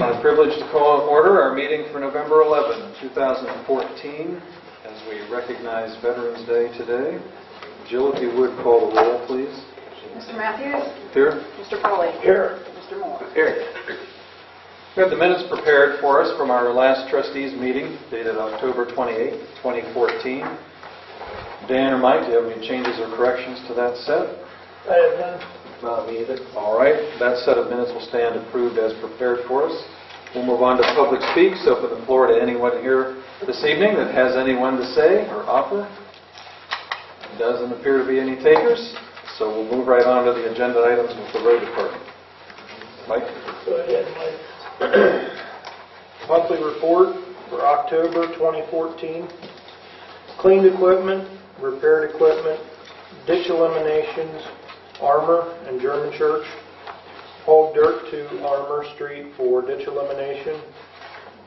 Our privilege to call to order our meeting for November 11, 2014, as we recognize Veterans Day today. Jill, if you would call the roll, please. Mr. Matthews? Here. Mr. Polly? Here. Mr. Moore? Here. We have the minutes prepared for us from our last trustees meeting, dated October 28, 2014. Dan or Mike, do you have any changes or corrections to that set? I have none. Not me either. All right. That set of minutes will stand approved as prepared for us. We'll move on to public speak. So open the floor to anyone here this evening that has anyone to say or offer. Doesn't appear to be any takers. So we'll move right on to the agenda items with the road department. Mike? Go ahead, Mike. Monthly report for October 2014. Cleaned equipment, repaired equipment, ditch eliminations, Armour and German Church. Hauled dirt to Armour Street for ditch elimination.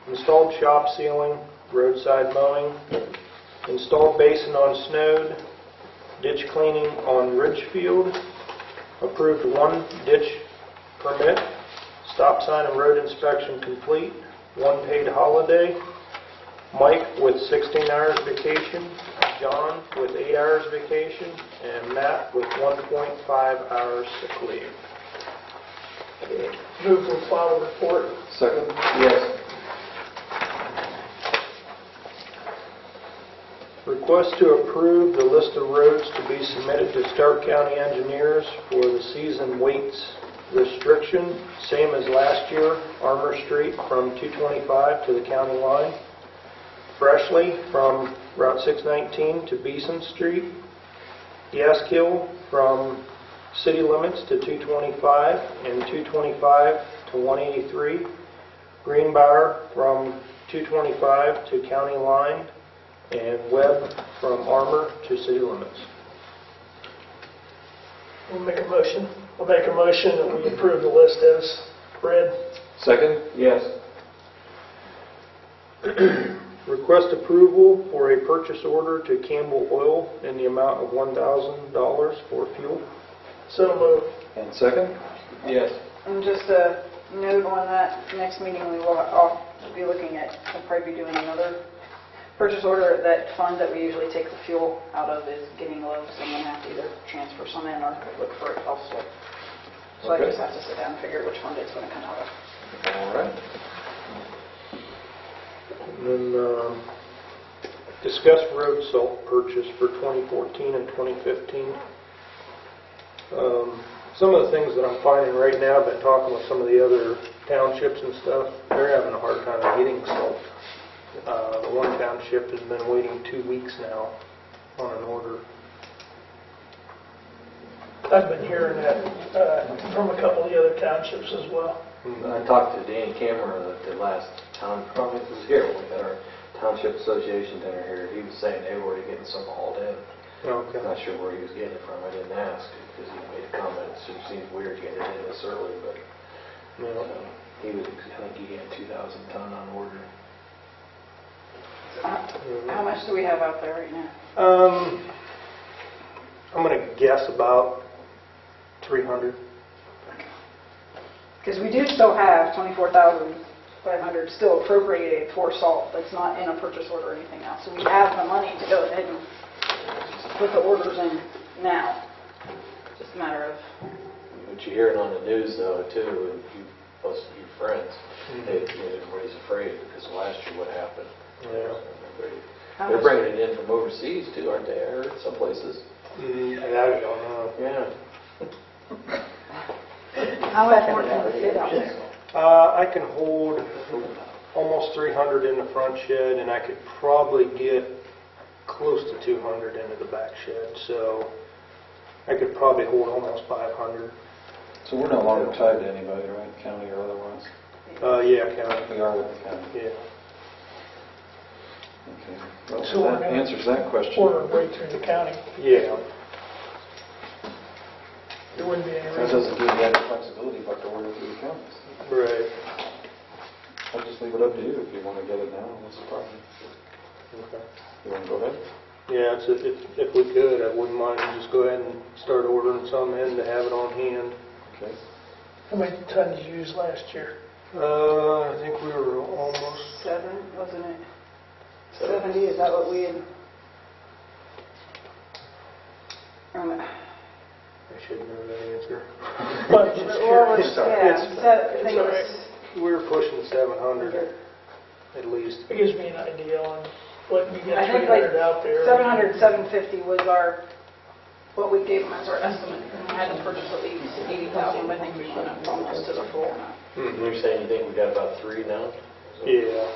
Installed shop ceiling, roadside mowing. Installed basin on Snowed. Ditch cleaning on Ridgefield. Approved 1 ditch permit. Stop sign and road inspection complete. 1 paid holiday. Mike with 16 hours vacation. John with 8 hours vacation. And Matt with 1.5 hours sick leave. Move to file the report. Second? Yes. Request to approve the list of roads to be submitted to Stark County engineers for the season weights restriction, same as last year. Armour Street from 225 to the county line. Freshly from Route 619 to Beeson Street. Gaskill from city limits to 225 and 225 to 183. Greenbrier from 225 to county line. And Webb from Armour to city limits. I'll make a motion that we approve the list as read. Second? Yes. Request approval for a purchase order to Campbell Oil in the amount of $1,000 for fuel. So moved. And second? Yes. And just a note on that, next meeting we will I'll be looking at, we'll probably be doing another purchase order. That fund that we usually take the fuel out of is getting low, so I'm going to have to either transfer some in or look for it elsewhere. So Okay. I just have to sit down and figure which fund it's going to come out of. All right. And then discuss road salt purchase for 2014 and 2015. Some of the things that I'm finding right now, I've been talking with some of the other townships and stuff, they're having a hard time getting salt. The one township has been waiting 2 weeks now on an order. I've been hearing that from a couple of the other townships as well. I talked to Danny Cameron at the last town, probably was here when we had our Township Association dinner here. He was saying they were already getting some hauled in. Okay. I'm not sure where he was getting it from. I didn't ask because he made a comment. It seems weird getting it in this early, but No. he was, I think he had 2,000 ton on order. How much do we have out there right now? I'm going to guess about 300. Because we do still have $24,500 still appropriated for salt. That's not in a purchase order or anything else. So we have the money to go ahead and put the orders in now. Just a matter of... But you're hearing on the news, though, too, and you, most of your friends, everybody's afraid because last year what happened. Yeah. They're bringing it in from overseas, too, aren't they? I heard some places. I don't know. Yeah. How much more can we fit out there? I can hold almost 300 in the front shed, and I could probably get close to 200 into the back shed. So I could probably hold almost 500. So we're no longer tied to anybody, right? County or otherwise? Yeah, county. We are with the county. Yeah. Okay. Well, So that we're gonna answers that question. Order right through the county. Yeah. There wouldn't be any That reason. doesn't give you any flexibility but to order through the counties. Right. I'll just leave it up to you if you want to get it now. What's the problem? Okay. You want to go ahead? Yeah, if we could, I wouldn't mind just go ahead and start ordering some in to have it on hand. Okay. How many tons did you use last year? I think we were almost... 7, wasn't it? 70, is that what we had? I should know that answer. But Well, It's all right. yeah, It's I think all it's We were pushing 700 at least. it gives me an idea on what you I get think like 300 out there. 700, 750 was what we gave them as our estimate. And we had to purchase at least 80,000, but I think we went up almost to the full amount. You're saying you think we got about 3 now? Yeah.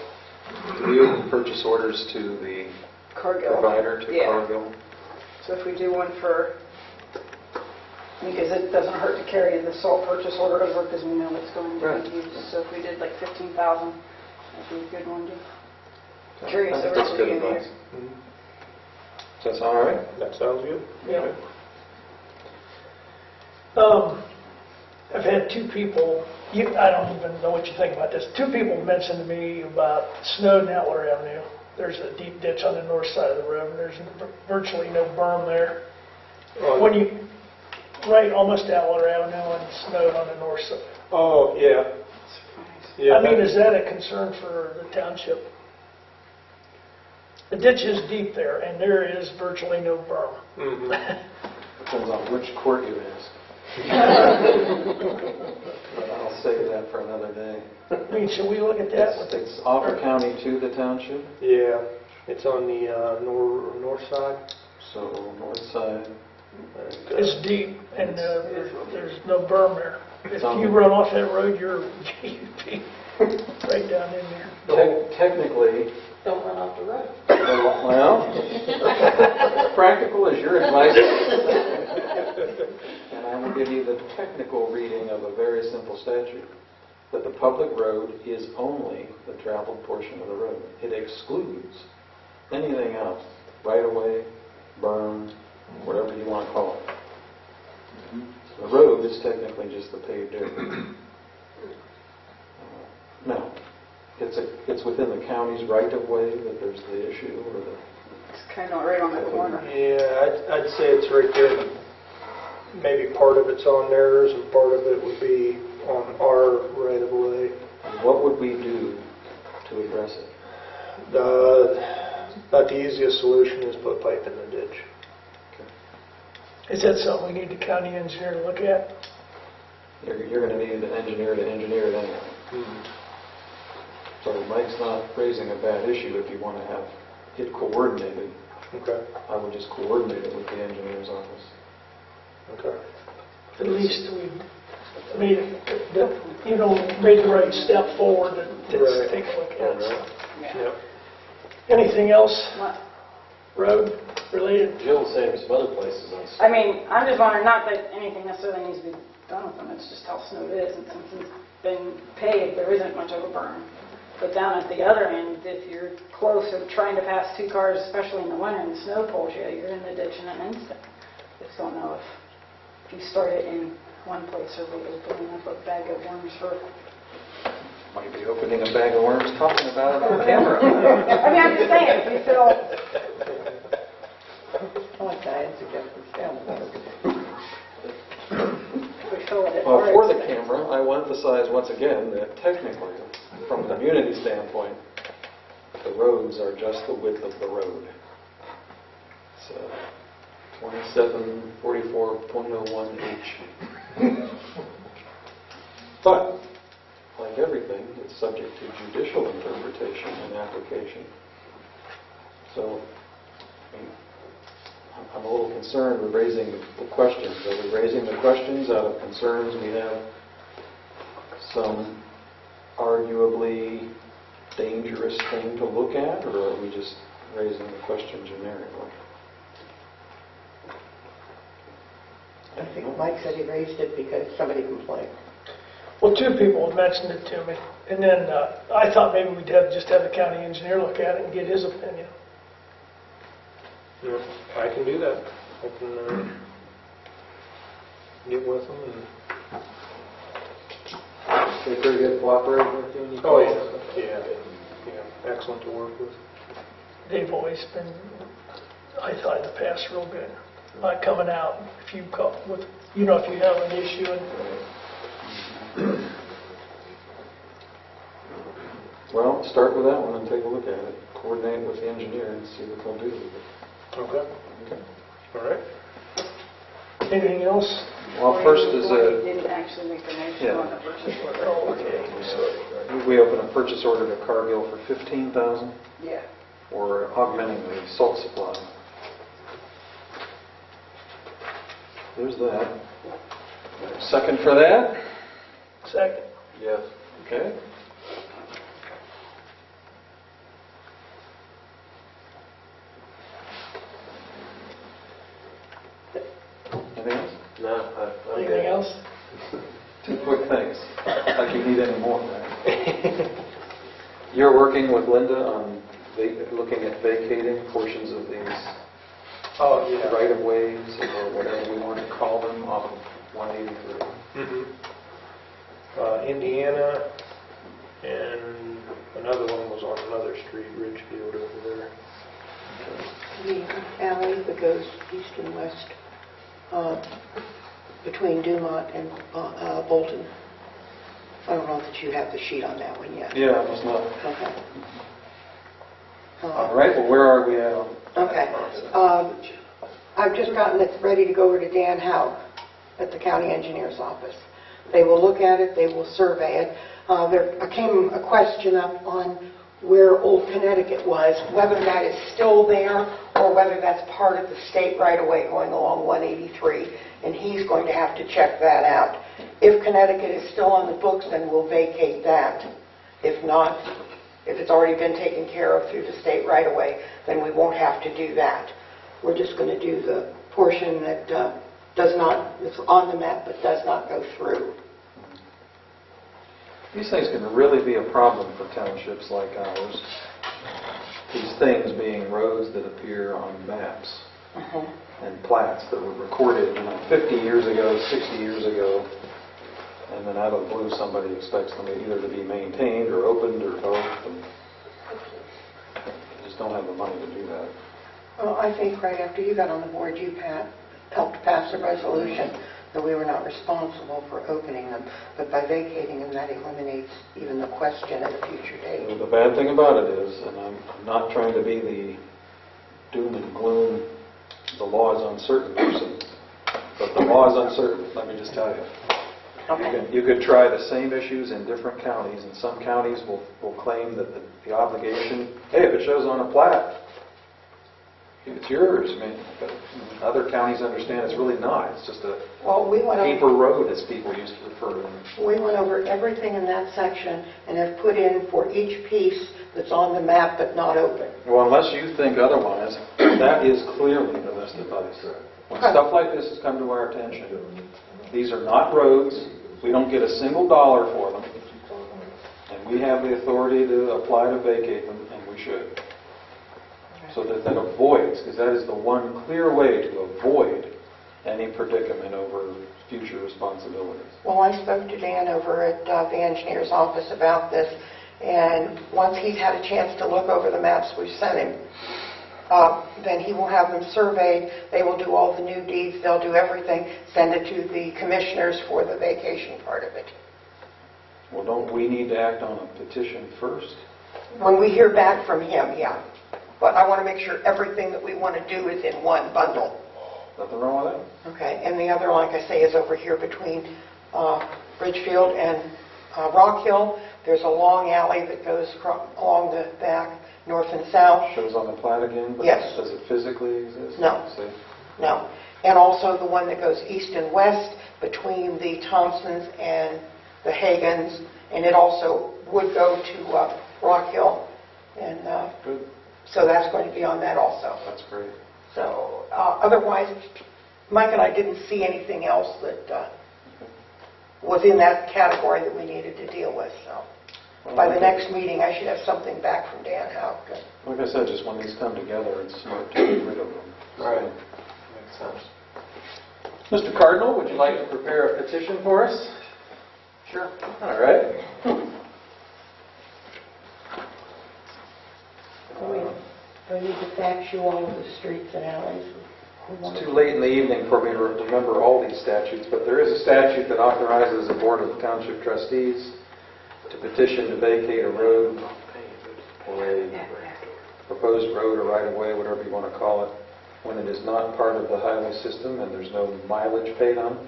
We open purchase orders to the Cargill. provider, to Yeah. Cargill. So if we do one for, because it doesn't hurt to carry the salt purchase order over because we know it's going to Right. be used. So if we did like 15,000, that'd be a good one to carry us over That's to good the end of the advice. year. Does that sound all right? That sounds good. Yeah. I've had 2 people, I don't even know what you think about this. 2 people mentioned to me about Snowden Outlet Avenue. There's a deep ditch on the north side of the road, and there's virtually no berm there. When you, right almost Outlet Avenue and Snowden on the north side. Oh, yeah. Yeah. I mean, is that a concern for the township? The ditch is deep there, and there is virtually no berm. Mhm. Depends on which court you ask. But I'll save that for another day. I mean, should we look at that? It's Offer County to the township, Yeah. It's on the north side. so north side. And, It's deep, and there's no berm there. If It's on you the- run off that road, you'd be right down in there. Technically, Don't run off the road. well, practical is your advice. And I will give you the technical reading of a very simple statute, that the public road is only the traveled portion of the road. It excludes anything else, right of way, berm, whatever you want to call it. The road is technically just the paved area. Now, it's within the county's right of way that there's the issue, or the... It's kind of right on the corner. Yeah, I'd say it's right there. Maybe part of it's on theirs and part of it would be on our right of way. What would we do to address it? About the easiest solution is put pipe in the ditch. Is that something we need the county engineer to look at? You're going to need an engineer to engineer it anyway. Mhm. So Mike's not raising a bad issue if you want to have it coordinated. Okay. I would just coordinate it with the engineer's office. Okay. At least we made, made the right step forward to Right. take a look at it. Yeah. Yep. Anything else What- road related? Jill's saying some other places on. I mean, I'm just wondering, not that anything necessarily needs to be done with them, it's just how Snow is, and since it's been paved, there isn't much of a berm. But down at the other end, if you're close or trying to pass 2 cars, especially in the winter, and the snow pulls you, you're in the ditch in an instant. Just don't know if you start it in one place or we opening up a bag of worms for... Might be opening a bag of worms talking about it on camera. I mean, I'm just saying, if you feel... Like I had suggested, if we feel it... Well, for the camera, I will emphasize once again that technically, from a community standpoint, the roads are just the width of the road. So, 2744.01H. But, like everything, it's subject to judicial interpretation and application. So, I'm a little concerned with raising the questions. Are we raising the questions out of concerns we have some arguably dangerous thing to look at, or are we just raising the question generically? I think Mike said he raised it because somebody complained. Well, 2 people had mentioned it to me, and then I thought maybe we'd just have the county engineer look at it and get his opinion. Yeah, I can do that. I can get with them and... They pretty good cooperating with you when you Oh, call? yeah. Yeah, excellent to work with. They've always been, I thought in the past, real good. Not coming out if you come with, if you have an issue and Well, start with that one and take a look at it. Coordinate with the engineer and see what they'll do with it. Okay, Okay. all right. Anything else? Well, first is We didn't actually make the motion Yeah. on the purchase order. Oh, okay. we open a purchase order to Cargill for $15,000 Yeah. for augmenting the salt supply. There's that. Second for that? Second. Yes. Okay. Anything else? No, I'm good. Anything else? Two quick things. Like you need any more, right? You're working with Linda on looking at vacating portions of these Oh, yeah. right-of-ways or whatever we want to call them off of 183. Indiana, and another one was on another street, Ridgefield over there. The alley that goes east and west between Dumont and Bolton. I don't know that you have the sheet on that one yet. Yeah, it's not. Okay. All right, well, where are we at on? Okay. I've just gotten it ready to go over to Dan Haug at the county engineer's office. They will look at it, they will survey it. There came a question up on where Old Connecticut was, whether that is still there or whether that's part of the state right-of-way going along 183, and he's going to have to check that out. If Connecticut is still on the books, then we'll vacate that. If not, if it's already been taken care of through the state right-of-way, then we won't have to do that. We're just going to do the portion that that's on the map but does not go through. These things can really be a problem for townships like ours. These things being roads that appear on maps and plats that were recorded 50 years ago, 60 years ago, and then out of the blue somebody expects them either to be maintained or opened or both, and they just don't have the money to do that. Well, I think right after you got on the board, you helped pass a resolution that we were not responsible for opening them, but by vacating them, that eliminates even the question at a future date. The bad thing about it is, and I'm not trying to be the doom and gloom, the law is uncertain person, but the law is uncertain, let me just tell you. Okay. You could try the same issues in different counties, and some counties will claim that the obligation, hey, if it shows on a plat, it's yours. I mean, but other counties understand it's really not. It's just a paper road, as people used to refer to it. We went over everything in that section and have put in for each piece that's on the map but not open. Well, unless you think otherwise, that is clearly the best advice. When stuff like this has come to our attention, these are not roads. We don't get a single dollar for them. And we have the authority to apply to vacate them, and we should. So that avoids, because that is the one clear way to avoid any predicament over future responsibilities. Well, I spoke to Dan over at the engineer's office about this, and once he's had a chance to look over the maps we've sent him, then he will have them surveyed. They will do all the new deeds. They'll do everything, send it to the commissioners for the vacation part of it. Well, don't we need to act on a petition first? When we hear back from him, yeah. But I want to make sure everything that we want to do is in one bundle. Nothing wrong with that. Okay, and the other, like I say, is over here between Ridgefield and Rock Hill. There's a long alley that goes along the back, north and south. Shows on the plat again, but Yes. does it physically exist? No. See? No. And also the one that goes east and west between the Thompsons and the Hagans, and it also would go to Rock Hill. And Good. so that's going to be on that also. That's great. So otherwise, Mike and I didn't see anything else that was in that category that we needed to deal with. So by the next meeting, I should have something back from Dan Haug. Like I said, just when these come together, it's smart to get rid of them. Right. Makes sense. Mr. Cardinal, would you like to prepare a petition for us? Sure. All right. Do we need to fax you all of the streets and alleys? It's too late in the evening for me to remember all these statutes, but there is a statute that authorizes the Board of Township Trustees to petition to vacate a road proposed road or right-of-way, whatever you want to call it, when it is not part of the highway system and there's no mileage paid on it.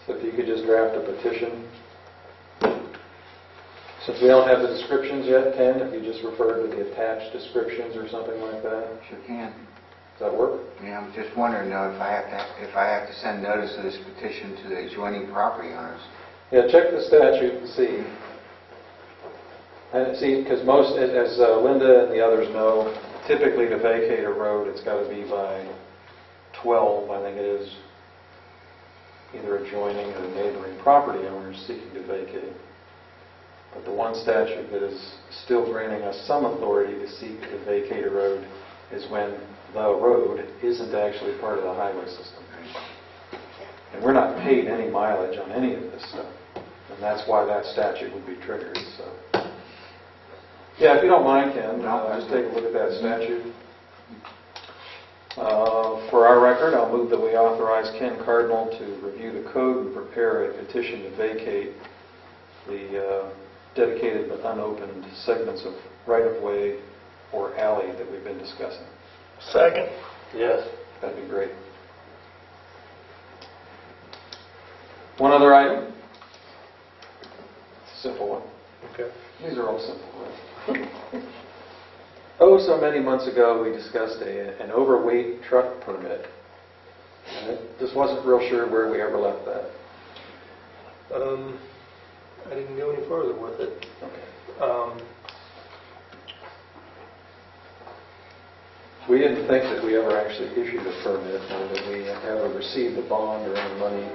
So if you could just draft a petition. Since we don't have the descriptions yet, Ken, if you just refer to the attached descriptions or something like that, Sure can. does that work? Yeah, I'm just wondering though if I have to send notice of this petition to the adjoining property owners. Yeah, check the statute and see. And see, because most, as Linda and the others know, typically to vacate a road, it's got to be by 12, I think it is, either adjoining or neighboring property owners seeking to vacate. But the one statute that is still granting us some authority to seek to vacate a road is when the road isn't actually part of the highway system. And we're not paid any mileage on any of this stuff. And that's why that statute would be triggered. So, yeah, if you don't mind, Ken, just take a look at that statute. For our record, I'll move that we authorize Ken Cardinal to review the code and prepare a petition to vacate the dedicated but unopened segments of right-of-way or alley that we've been discussing. Second. Yes. That'd be great. One other item. It's a simple one. Okay. These are all simple, right? Oh, so many months ago, we discussed an overweight truck permit. And I just wasn't real sure where we ever left that. I didn't go any further with it. Okay. We didn't think that we ever actually issued a permit, or that we ever received a bond or any money.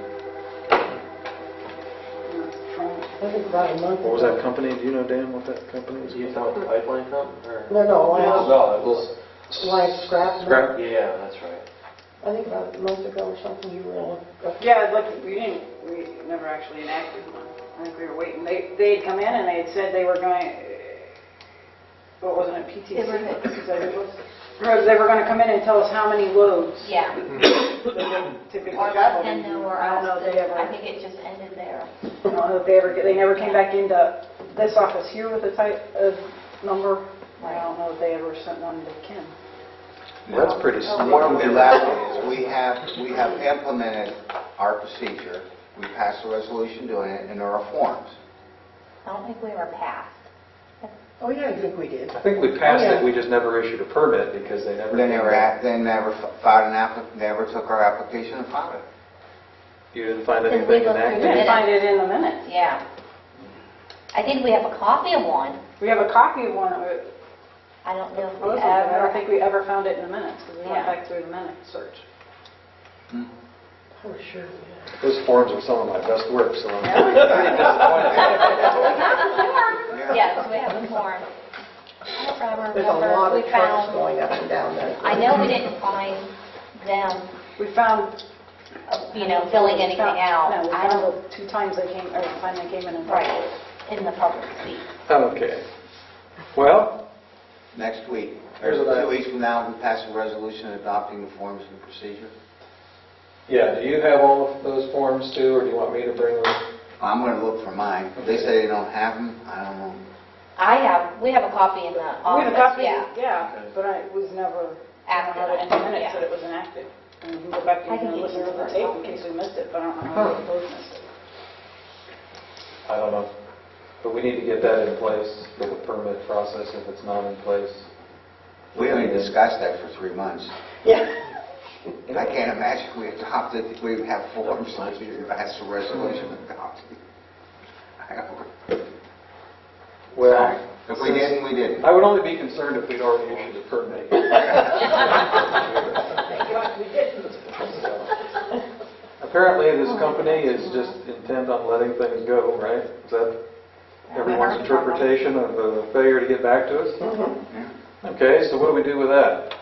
I think about a month What was ago. that company? Do you know, Dan, what that company was? You talking about the pipeline company? Or? No, No, it was, like scrap. Scrap? yeah, that's right. I think about a month ago or something, you were up. Yeah, like, we never actually enacted one. I think we were waiting. They had come in and they had said they were going, what wasn't it, PTC? They were- Is that what it was? They were going to come in and tell us how many loads. Yeah, Typically or traveled. let them know, or I don't know else, if they ever, I think it just ended there. I don't know if they never came back into this office here with a type of number. I don't know if they ever sent one to Kim. That's pretty What sneaky. we left is we have implemented our procedure. We passed a resolution doing it, and there are forms. I don't think we were passed. Oh, yeah, I think we did. I think we passed Oh, yeah. it, we just never issued a permit because they never... They never filed never took our application and filed it. You didn't find Didn't anything we look We through enacted? didn't find it in the minutes. Yeah. I think we have a copy of one. We have a copy of one. I don't know if we I ever. don't think we ever found it in the minutes because we went Yeah. back through the minute search. Oh, sure, yeah. Those forms are some of my best work, so I'm Yeah. pretty disappointed. Yes, we have a form. I don't remember. There's a lot of We trucks found, going up and down there. I know we didn't find them, We found... filling anything out. No, we I found don't, the 2 times they came, or the time they came in and... right, in the public seat. Okay. Well, Next week, Here's or what I- 2 weeks from now, we pass a resolution adopting the forms and procedure. yeah, do you have all of those forms too, or do you want me to bring them? I'm going to look for mine. If they say they don't have them, I don't know. We have a copy in the We office, have a copy, yeah. yeah, but it was never... Active, I don't know in the minutes yeah. that it was enacted. And we can go back I and can listen get to you the a tape in copy. case we missed it, but I don't know how we both missed it. I don't know. But we need to get that in place for the permit process if it's not in place. We haven't discussed that for 3 months. Yeah. I can't imagine we adopted, we would have forms, we passed a resolution adopted. I don't know. Well, If we didn't, we didn't. I would only be concerned if we'd already issued a permit. Apparently, this company is just intent on letting things go, right? Is that everyone's interpretation of the failure to get back to us? Yeah. Okay, so what do we do with that?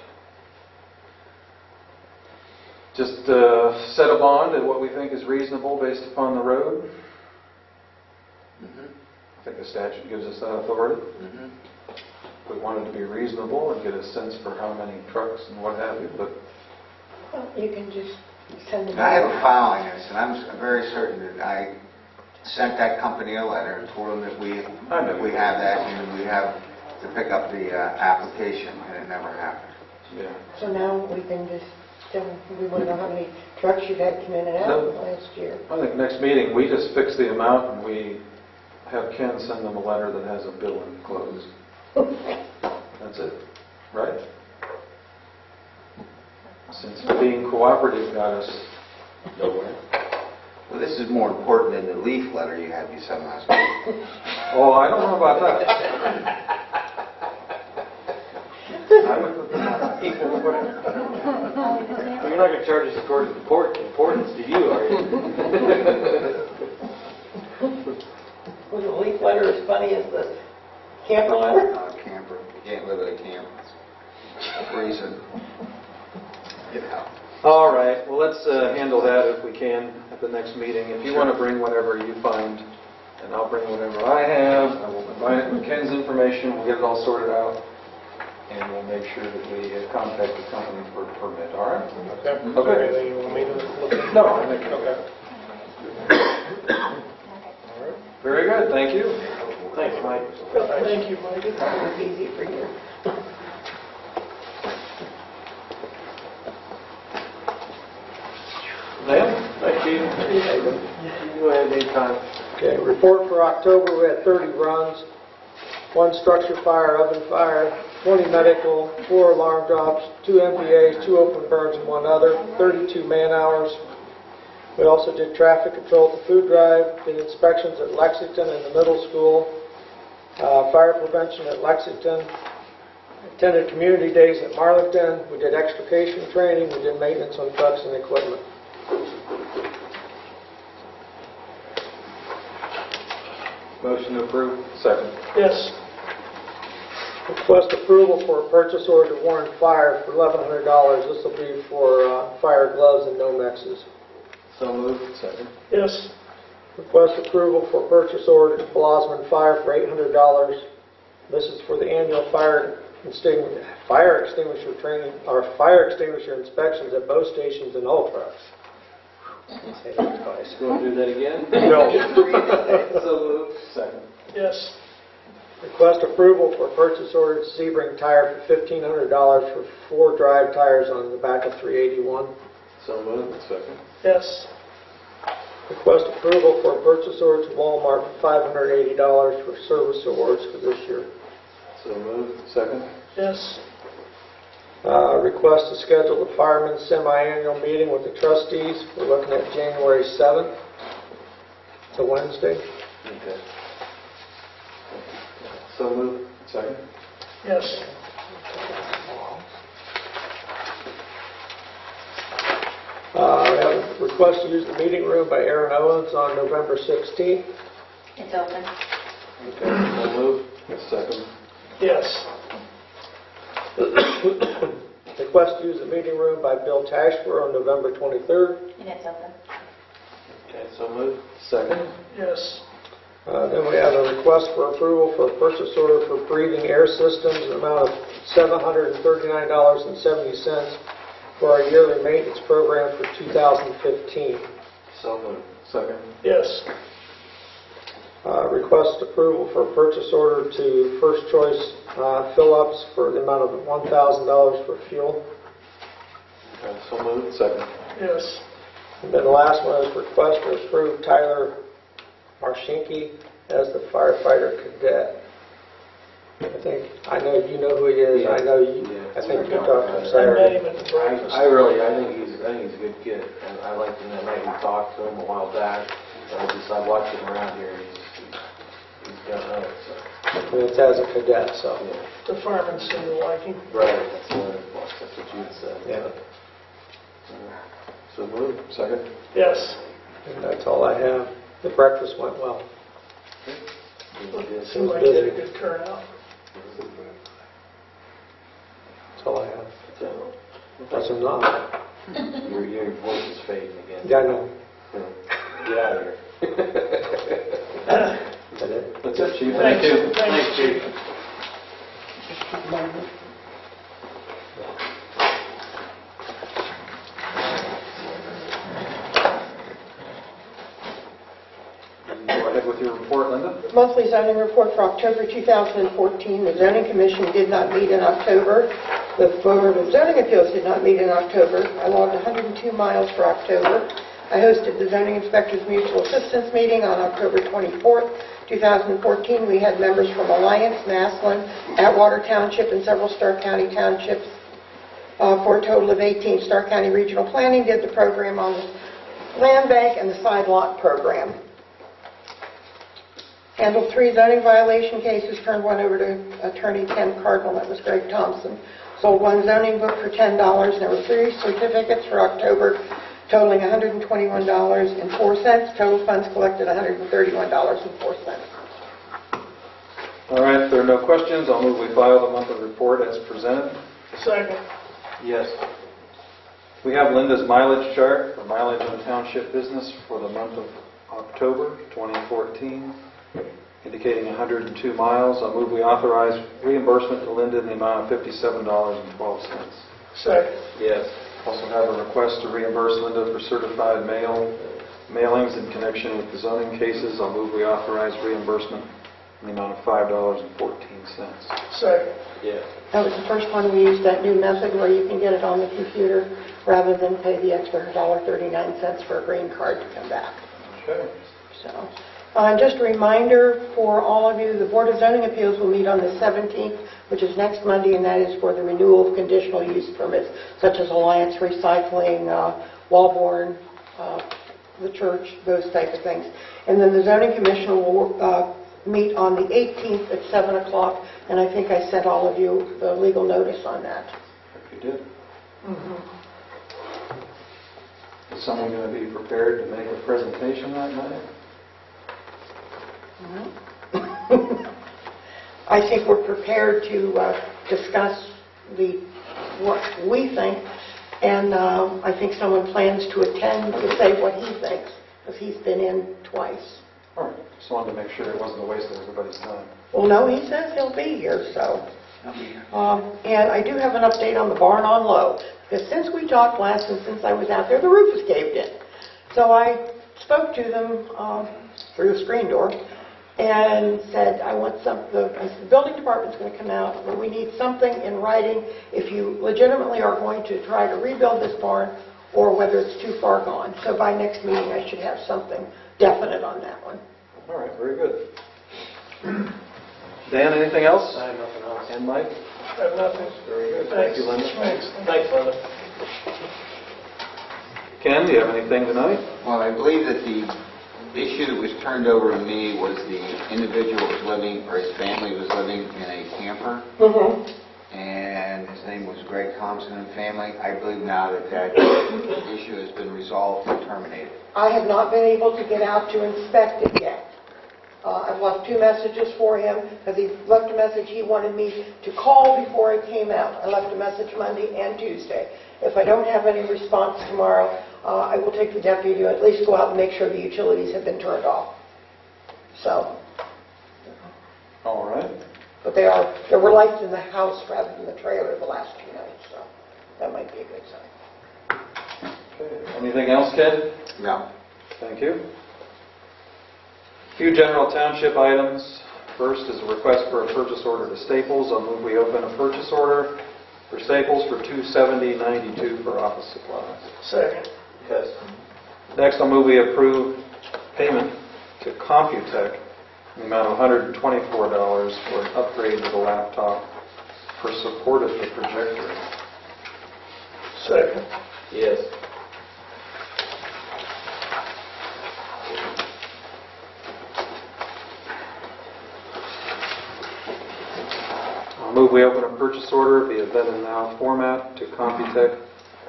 Just set a bond at what we think is reasonable based upon the road? I think the statute gives us that authority. We want it to be reasonable and get a sense for how many trucks and what have you, but Well, you can just send them. I have a file on this, and I'm very certain that I sent that company a letter and told them that we I know. have that, and we have to pick up the application, and it never happened. Yeah. So now we can just, we want to know how many trucks you've had come in and out last year. I think next meeting, we just fix the amount and we have Ken send them a letter that has a bill enclosed. That's it, right? Since being cooperative got us nowhere. Well, this is more important than the leaf letter you had me send last week. Oh, I don't know about that. I would put that on equal footing. Well, you're not going to charge us according to importance to you, are you? Was the leaf letter as funny as the camper letter? Camper. You can't live at a camp. Reason. Get out. All right, well, let's handle that if we can at the next meeting. If you want to bring whatever you find, and I'll bring whatever I have, I will combine it with Ken's information, we'll get it all sorted out, and we'll make sure that we contact the company for a permit, all right? Okay. Is there anything you want me to look into? No, I think... Okay. Very good, thank you. Thanks, Mike. Thank you, Mike. It's easy for you. Lynn? Thanks, Chief. You go ahead anytime. Okay, report for October, we had 30 runs, 1 structure fire, oven fire, 20 medical, 4 alarm drops, 2 MVAs, 2 open burns, and 1 other, 32 man hours. We also did traffic control at the food drive, did inspections at Lexington and the middle school, fire prevention at Lexington, attended community days at Marlington, we did extrication training, we did maintenance on trucks and equipment. Motion to approve. Second. Yes. Request approval for a purchase order to Warren Fire for $1,100. This will be for fire gloves and Nomexes. So moved. Second. Yes. Request approval for purchase order to Blosman Fire for $800. This is for the annual fire extinguisher training, or fire extinguisher inspections at both stations and all trucks. Say that twice. You want to do that again? No. So moved. Second. Yes. Request approval for purchase order to Sebring Tire for $1,500 for 4 drive tires on the back of 381. So moved. Second. Yes. Request approval for a purchase order to Walmart for $580 for service awards for this year. So moved. Second. Yes. Request to schedule the firemen's semi-annual meeting with the trustees. We're looking at January 7th, the Wednesday. Okay. So moved. Second. Yes. We have a request to use the meeting room by Aaron Owens on November 16th. It's open. Okay. So moved. Second. Yes. Request to use the meeting room by Bill Tashfer on November 23rd. And it's open. Okay. So moved. Second. Yes. Then we have a request for approval for a purchase order for breathing air systems in the amount of $739.70 for our yearly maintenance program for 2015. So moved. Second. Yes. Request approval for a purchase order to First Choice Fill-Ups for the amount of $1,000 for fuel. Okay. So moved. Second. Yes. And then the last one is request to approve Tyler Marshinki as the firefighter cadet. I know you know who he is. I know you. I think you talked to him I met Saturday. him at the breakfast. I think he's a good kid, and I liked him that night. We talked to him a while back. I watched him around here. He's got it. So. It's as a cadet, so. Yeah. The firemen seem to like him. Right. That's what you had said. Yeah. So moved. Second. Yes. And that's all I have. The breakfast went well. Seemed like he had a good turnout. That's all I have. So, That's enough. your voice is fading again. Yeah, I know. Get out of here. Is that it? That's it, Chief. Thank you. Thanks, Chief. Go ahead with your report. report, Linda. Monthly zoning report for October 2014. The zoning commission did not meet in October. The Board of Zoning Appeals did not meet in October. I logged 102 miles for October. I hosted the Zoning Inspectors Mutual Assistance Meeting on October 24th, 2014. We had members from Alliance, Maslin, Atwater Township, and several Stark County townships for a total of 18. Stark County Regional Planning did the program on the land bank and the side lot program. Handled 3 zoning violation cases, turned one over to Attorney Ken Cardinal, that was Greg Thompson. Sold 1 zoning book for $10. There were 3 certificates for October, totaling $121.04. Total funds collected $131.04. All right, if there are no questions, I'll move we file the monthly report as presented. Second. Yes. We have Linda's mileage chart for mileage on township business for the month of October 2014, indicating 102 miles. I'll move we authorize reimbursement to Linda in the amount of $57.12. Second. Yes. Also have a request to reimburse Linda for certified mailings in connection with the zoning cases. I'll move we authorize reimbursement in the amount of $5.14. Second. Yes. That was the first one we used, that new method where you can get it on the computer rather than pay the extra $1.39 for a green card to come back. Okay. So, just a reminder for all of you, the Board of Zoning Appeals will meet on the 17th, which is next Monday, and that is for the renewal of conditional use permits, such as Alliance Recycling, Walborn, the church, those type of things. And then the Zoning Commission will meet on the 18th at 7 o'clock, and I think I sent all of you the legal notice on that. If you did. Is someone going to be prepared to make a presentation that night? I think we're prepared to discuss what we think, and I think someone plans to attend to say what he thinks, because he's been in twice. All right. Just wanted to make sure it wasn't a waste of everybody's time. Well, no, he says he'll be here, so. And I do have an update on the barn on low, because since we talked last and since I was out there, the roof has caved in. So I spoke to them through the screen door and said, I said, the building department's going to come out, but we need something in writing if you legitimately are going to try to rebuild this barn or whether it's too far gone. So by next meeting, I should have something definite on that one. All right. Very good. Dan, anything else? I have nothing else. And Mike? I have nothing. Very good. Thank you, Linda. Thanks, Linda. Ken, do you have anything tonight? Well, I believe that the issue that was turned over to me was the individual was living, or his family was living in a camper, and his name was Greg Thompson and family. I believe now that issue has been resolved and terminated. I have not been able to get out to inspect it yet. I've left 2 messages for him, because he left a message he wanted me to call before I came out. I left a message Monday and Tuesday. If I don't have any response tomorrow, I will take the deputy to at least go out and make sure the utilities have been turned off. So. All right. But there were lights in the house rather than the trailer the last 2 nights, so that might be a good sign. Okay. Anything else, Ken? No. Thank you. A few general township items. First is a request for a purchase order to Staples. I'll move we open a purchase order for Staples for $270.92 for office supplies. Second. Yes. Next, I'll move we approve payment to Computech in the amount of $124 for an upgrade to the laptop for support of the projector. Second. Yes. I'll move we open a purchase order via then and now format to Computech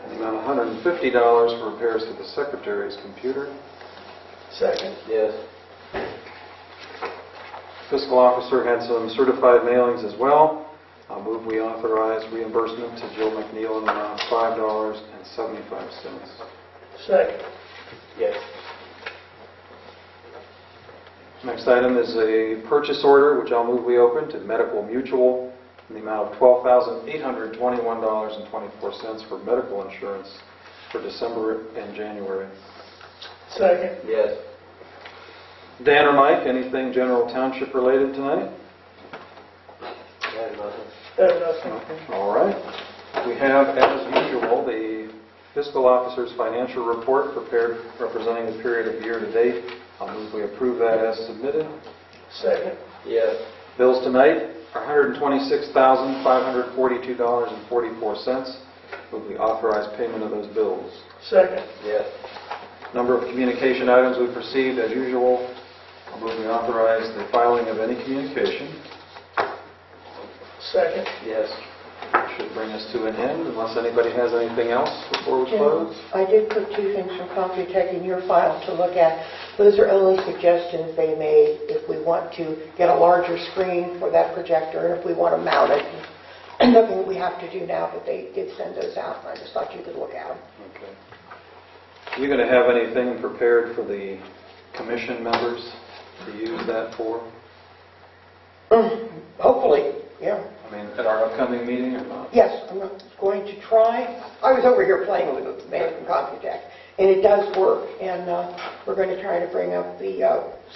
in the amount of $150 for repairs to the secretary's computer. Second. Yes. Fiscal officer had some certified mailings as well. I'll move we authorize reimbursement to Jill McNeil in the amount of $5.75. Second. Yes. Next item is a purchase order, which I'll move we open to Medical Mutual in the amount of $12,821.24 for medical insurance for December and January. Second. Yes. Dan or Mike, anything general township related tonight? Nothing. All right. We have, as usual, the fiscal officer's financial report prepared representing the period of year to date. I'll move we approve that as submitted. Second. Yes. Bills tonight are $126,542.44. Move we authorize payment of those bills. Second. Yes. Number of communication items we've received, as usual. I'll move we authorize the filing of any communication. Second. Yes. Should bring us to an end, unless anybody has anything else before we close. I did put 2 things from Computech in your file to look at. Those are only suggestions they made if we want to get a larger screen for that projector and if we want to mount it. And nothing we have to do now, but they did send those out. I just thought you could look at them. Okay. Are you going to have anything prepared for the commission members to use that for? Hopefully, yeah. I mean, at our upcoming meeting or not? Yes, I'm going to try. I was over here playing with the man from Computech, and it does work. And we're going to try to bring up the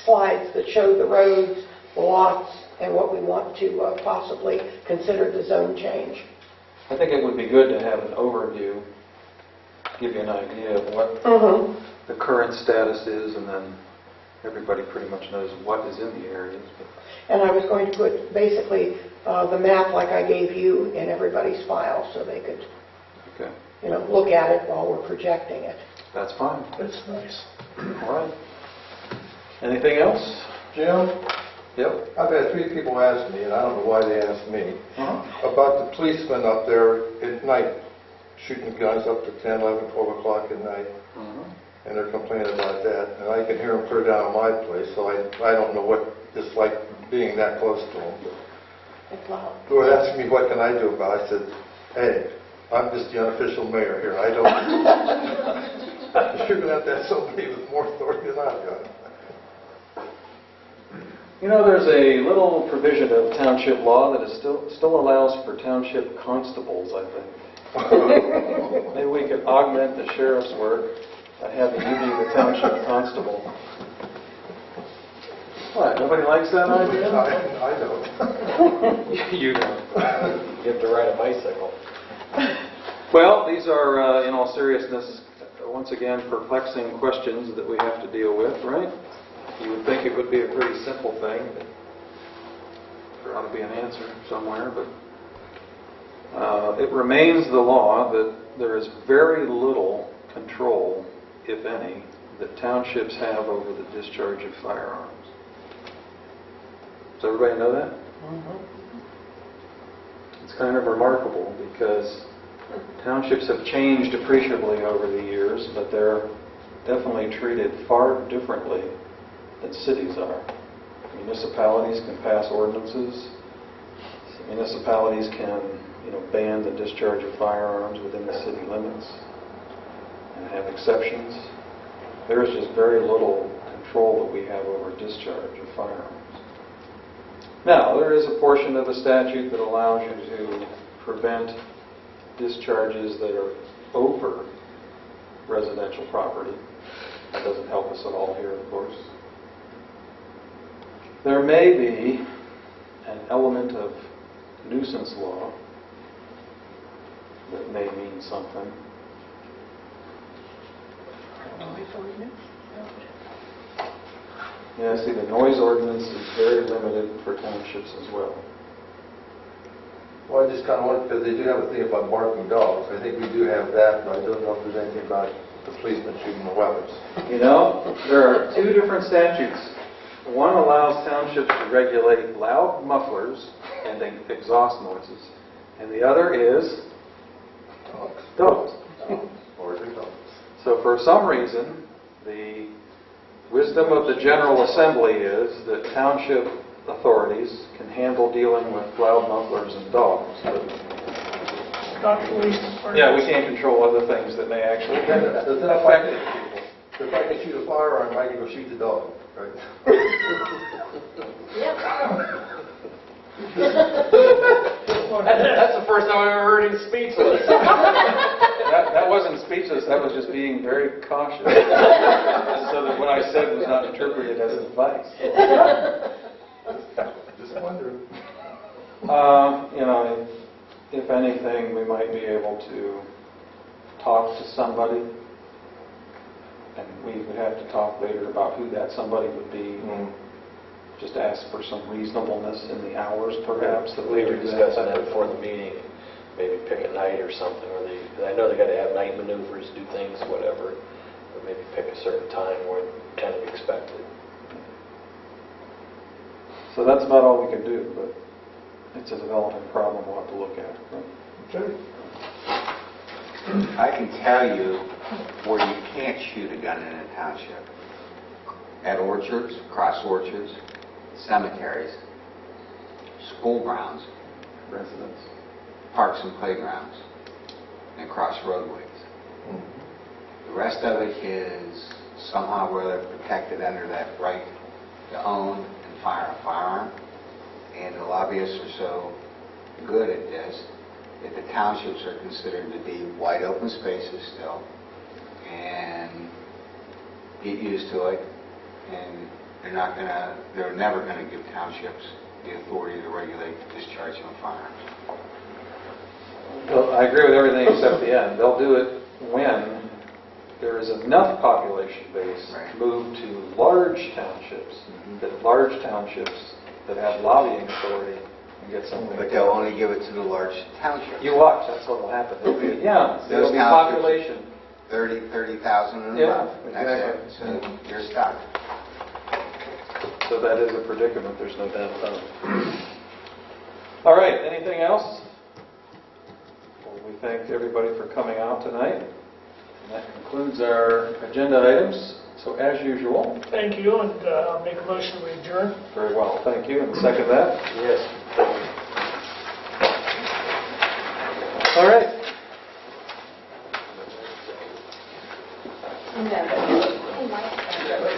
slides that show the roads, the lots, and what we want to possibly consider the zone change. I think it would be good to have an overview, give you an idea of what the current status is, and then everybody pretty much knows what is in the areas. And I was going to put basically the map like I gave you in everybody's file so they could, look at it while we're projecting it. That's fine. That's nice. All right. Anything else? Jim, Yep. I've had 3 people ask me, and I don't know why they asked me, about the policemen up there at night, shooting guns up to 10, 11, 12 o'clock at night, and they're complaining about that. And I can hear them clear down on my place, so I don't know what it's like being that close to them. They were asking me, what can I do about it? I said, hey, I'm just the unofficial mayor here. I don't... You're going to have to have somebody with more authority than I've got. You know, there's a little provision of township law that is still allows for township constables, I think. Maybe we could augment the sheriff's work by having you be the township constable. What, nobody likes that idea? I don't. You don't. You have to ride a bicycle. Well, these are, in all seriousness, once again, perplexing questions that we have to deal with, right? You would think it would be a pretty simple thing. There ought to be an answer somewhere, but it remains the law that there is very little control, if any, that townships have over the discharge of firearms. Does everybody know that? It's kind of remarkable because townships have changed appreciably over the years, but they're definitely treated far differently than cities are. Municipalities can pass ordinances. Municipalities can, ban the discharge of firearms within the city limits and have exceptions. There is just very little control that we have over discharge of firearms. Now, there is a portion of the statute that allows you to prevent discharges that are over residential property. That doesn't help us at all here, of course. There may be an element of nuisance law that may mean something. Yeah, see, the noise ordinance is very limited for townships as well. Well, I just kind of wondered, because they do have a thing about barking dogs. I think we do have that, but I don't know if there's anything about the policemen shooting the weapons. There are 2 different statutes. One allows townships to regulate loud mufflers and exhaust noises, and the other is dogs. Or the dogs. So for some reason, the wisdom of the General Assembly is that township authorities can handle dealing with loud mufflers and dogs. But Not police. yeah, we can't control other things that may actually affect people. If I can shoot a firearm, I can go shoot the dog, right? That's the first time I've ever heard him speechless. That wasn't speechless, that was just being very cautious. So that what I said was not interpreted as advice. Just wondering. You know, if anything, we might be able to talk to somebody. And we would have to talk later about who that somebody would be. Just ask for some reasonableness in the hours, perhaps, that We they were do discussing that that. before the meeting, maybe pick a night or something, or because I know they got to have night maneuvers, do things, whatever, but maybe pick a certain time where it's kind of expected. So that's about all we can do, but it's a developing problem we'll have to look at. Okay. I can tell you where you can't shoot a gun in a township. At orchards, cross orchards, cemeteries, school grounds, Residents. parks and playgrounds, and across roadways. The rest of it is somehow or other protected under that right to own and fire a firearm. And the lobbyists are so good at this that the townships are considered to be wide open spaces still and get used to it. And they're never going to give townships the authority to regulate the discharge of firearms. Well, I agree with everything except the end. They'll do it when there is enough population base Right. moved to large townships, that large townships that have lobbying authority can get something. But they'll only give it to the large townships. You watch, that's what will happen. There'll be, yeah, there'll be townships- population. 30,000 and Yeah, above. That's it. exactly. So you're stuck. So that is a predicament, there's no doubt about it. All right, anything else? Well, we thank everybody for coming out tonight. And that concludes our agenda items. So as usual, Thank you, and I'll make a motion to adjourn. very well, thank you, and second that. Yes. All right. No.